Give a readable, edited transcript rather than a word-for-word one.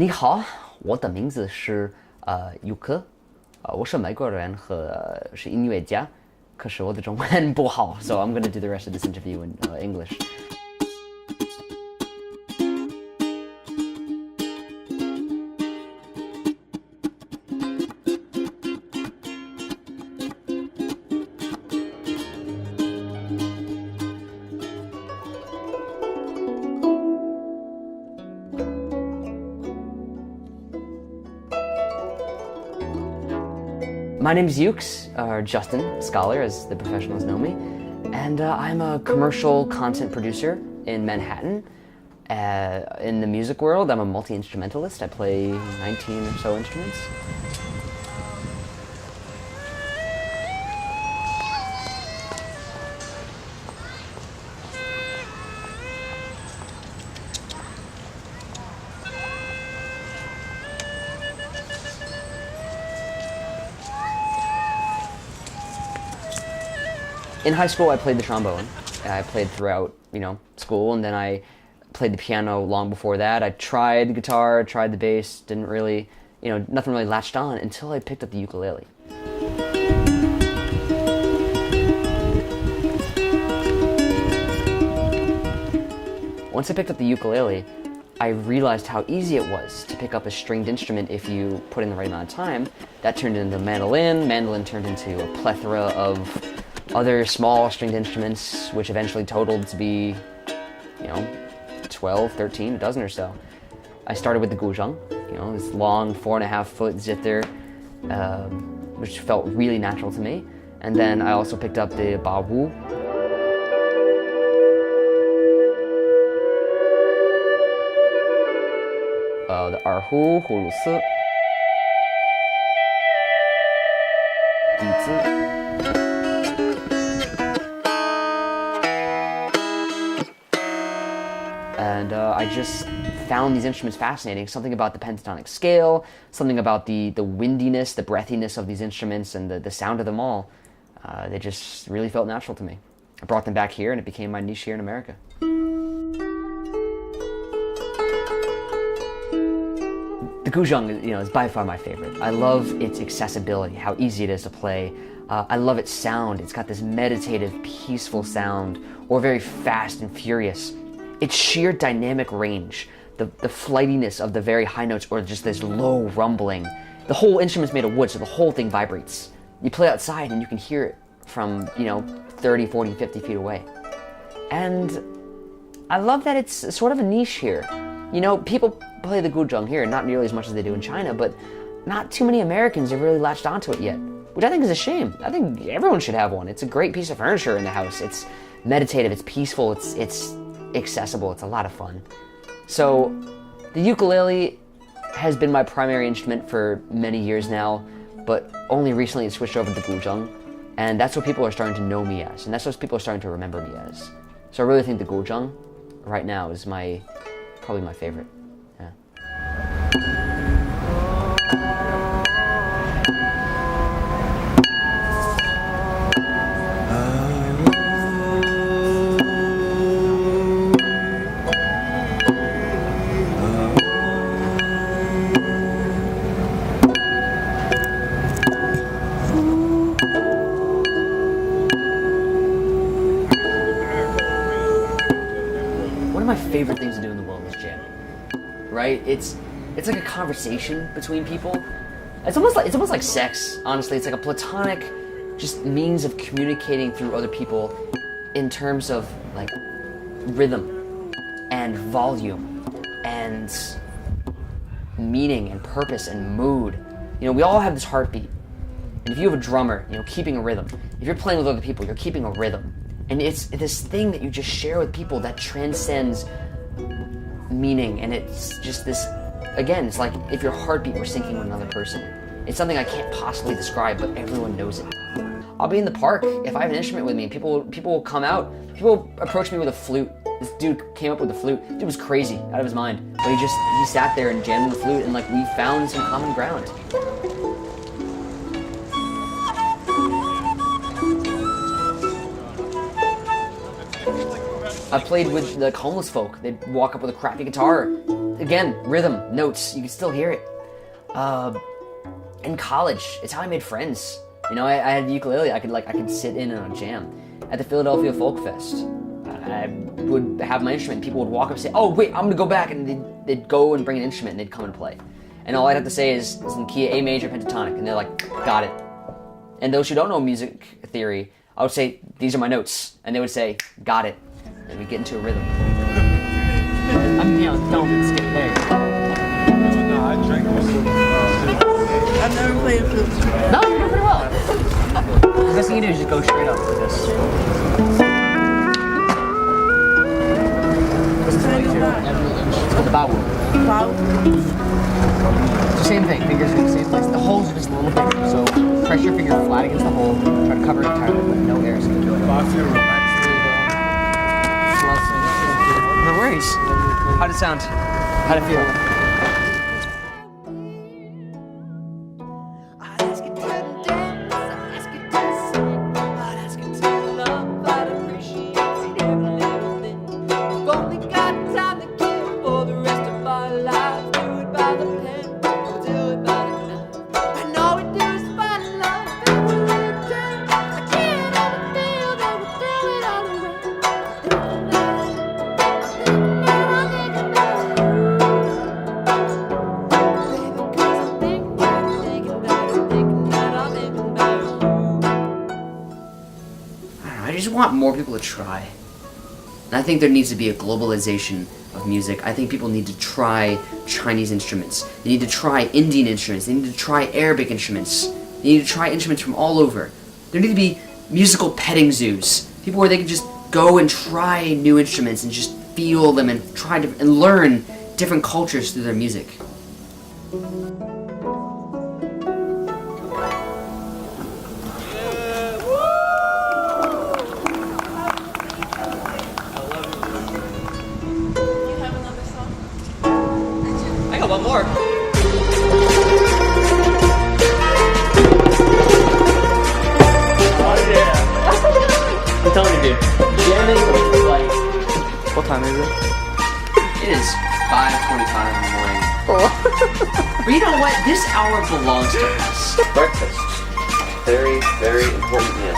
你好，我的名字是Yukes，我是美国人和是音乐家，可是我的中文不好，so I'm gonna do the rest of this interview in English. My name is Yukes, or Justin Scholar, as the professionals know me, and I'm a commercial content producer in Manhattan. In the music world, I'm a multi-instrumentalist. I play 19 or so instruments. In high school, I played the trombone. I played throughout, school, and then I played the piano long before that. I tried guitar, tried the bass, didn't really, nothing really latched on until I picked up the ukulele. Once I picked up the ukulele, I realized how easy it was to pick up a stringed instrument if you put in the right amount of time. That turned into mandolin, mandolin turned into a plethora of other small stringed instruments, which eventually totaled to be, 12, 13, a dozen or so. I started with the guzheng, this long 4.5-foot zither, which felt really natural to me. And then I also picked up the bawu. The erhu, hulusi, dizi. And I just found these instruments fascinating. Something about the pentatonic scale, something about the windiness, the breathiness of these instruments, and the sound of them all. They just really felt natural to me. I brought them back here, and it became my niche here in America. The guzheng, is by far my favorite. I love its accessibility, how easy it is to play. I love its sound. It's got this meditative, peaceful sound, or very fast and furious. Its sheer dynamic range, the flightiness of the very high notes, or just this low rumbling. The whole instrument's made of wood, so the whole thing vibrates. You play outside and you can hear it from, 30, 40, 50 feet away. And I love that it's sort of a niche here. People play the guzheng here, not nearly as much as they do in China, but not too many Americans have really latched onto it yet, which I think is a shame. I think everyone should have one. It's a great piece of furniture in the house. It's meditative, it's peaceful, it's accessible, it's a lot of fun. So the ukulele has been my primary instrument for many years now, but only recently it switched over to the guzheng, and that's what people are starting to know me as, and that's what people are starting to remember me as. So I really think the guzheng right now is probably my favorite. Yeah. One of my favorite things to do in the world is jamming, right? It's like a conversation between people. It's almost like sex, honestly. It's like a platonic just means of communicating through other people in terms of like rhythm and volume and meaning and purpose and mood. We all have this heartbeat. And if you have a drummer, keeping a rhythm. If you're playing with other people, you're keeping a rhythm. And it's this thing that you just share with people that transcends meaning, and it's just this, again, it's like if your heartbeat were syncing with another person. It's something I can't possibly describe, but everyone knows it. I'll be in the park, if I have an instrument with me, people will come out, people approach me with a flute. This dude came up with a flute. Dude was crazy, out of his mind. But he sat there and jammed the flute, and we found some common ground. I've played with homeless folk. They'd walk up with a crappy guitar. again, rhythm, notes, you can still hear it. In college, it's how I made friends. You know, I had a ukulele. I could sit in on a jam. At the Philadelphia Folk Fest, I would have my instrument. People would walk up and say, "Oh, wait, I'm gonna go back," and they'd go and bring an instrument and they'd come and play. And all I'd have to say is in key A major pentatonic, and they're like, "Got it." And those who don't know music theory, I would say, "These are my notes," and they would say, "Got it," and we get into a rhythm. Don't skip there. No, I drank I've never played a flute. No, you're doing pretty well. The best thing you do is just go straight up like this. This is what you do every inch. It's called the bow wheel. Wow. It's the same thing. Fingers are in the same place. The holes are just a little bigger. So press your finger flat against the hole. Try to cover it entirely, but no air is going to go in. No worries. How'd it sound? How'd it feel? I just want more people to try. And I think there needs to be a globalization of music. I think people need to try Chinese instruments. They need to try Indian instruments. They need to try Arabic instruments. They need to try instruments from all over. There need to be musical petting zoos. People where they can just go and try new instruments and just feel them and try to and learn different cultures through their music. One more. Oh yeah. I'm telling you, dude. Jamming like. What time is it? It is 5:25 in the morning. But you know what? This hour belongs to us. Breakfast. Very, very important meal.